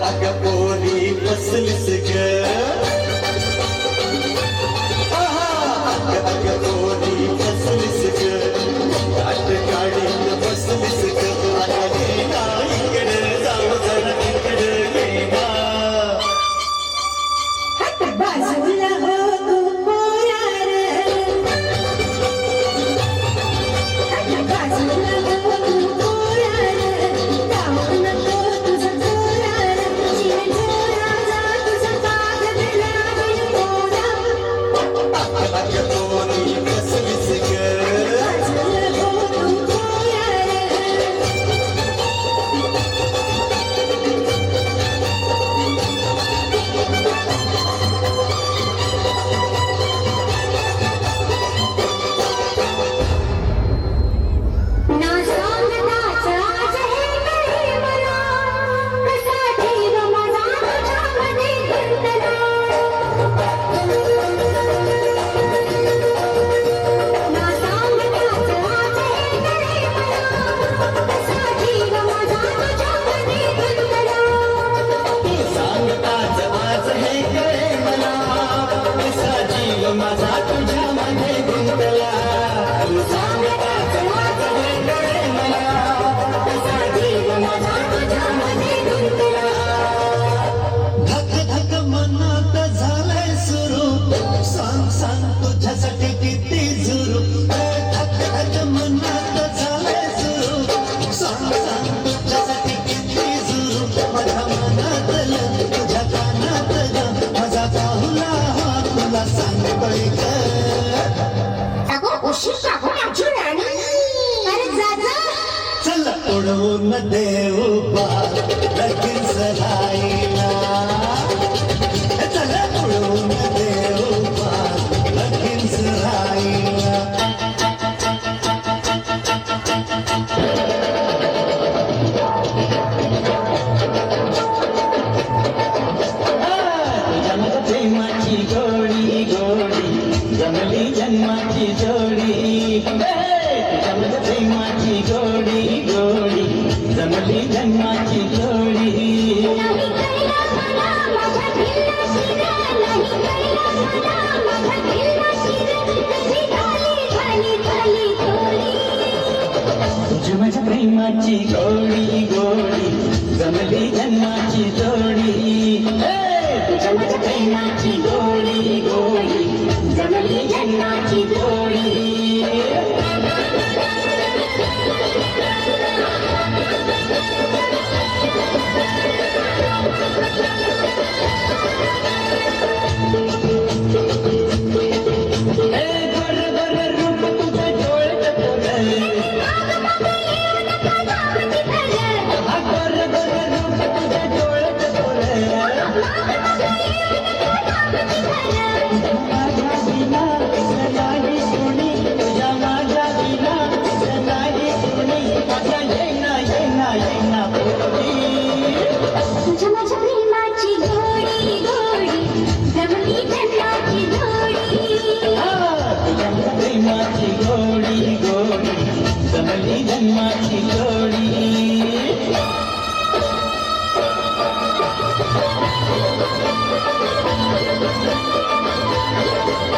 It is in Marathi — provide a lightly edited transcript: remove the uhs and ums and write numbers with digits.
अगं पोरी बसलीस ग अगं पोरी बसलीस ग आठ गाडीत बसलीस ग अगं ये ना इकडे जाऊ जरा इकडे ये ना बाजूला हो तू पोरा रे बाजूला हो तू पोरा रे धावू नको तुझं पोरा रे चिरझोरा जा तुझं पाग दिला पोरा अगं पोरी बसलीस ग बाजूला हो तू पोरा रे ना सांगताच आज हे काही मला कसा ठेव माझा तुझ्यामध्ये गुंतला ना सांगताच आज हे काही मला कसा ठेव माझा तुझ्यामध्ये गुंतला तू सांगताच आज हे कळे मला कसा जीव माझा तुझ्यामध्ये गुंतला तू सांगताच आज हे कळे मला कसा जीव माझा तुझ्यामध्ये गुंतला धक धक मनात झालंय सुरू सांग सांग तुझ्यासाठी किती झुरू धक धक मनात झालंय सुरू सांग सांग तुझ्यासाठी किती झुरू माझ्या मनातलं तुझ्या कानातलं माझा पाहुला हा तुला सांगतोय ग अगो उशीर लागू माझी राणी अरे जा जा चल उडवून देऊ बा लगीन सराईला चल उडवून देऊ बा लगीन सराईला तुझ्या प्रेमाची गोडी गोडी जमली जन्माची जोडी तुझ्या प्रेमाची गोडी गोडी जमली जन्माची जोडी नाही कैला मला माझ्या दिलला शिरा नाही कैला मला माझ्या दिलला शिरा कशी झाली थोडी तुझ्या माझ्या प्रेमाची गोडी गोडी जमली जन्माची जोडी तुझ्या माझ्या प्रेमाची गोडी गोडी जमली जन्माची जोडी गोर गोर रूप तुझं डोळ्यात पोरं गोर गोर रूप तुझ्या डोळ्यात पोरं माझ्या बिना नाही कोणी तुझ्या माझ्या बिना नाही कोणी माझ्या येना येना येना पोरी तुझ्या माझ्या प्रेमाची गोडी गोडी जमली जन्माची जोडी तुझ्या प्रेमाची गोडी गोडी जमली जन्माची जोडी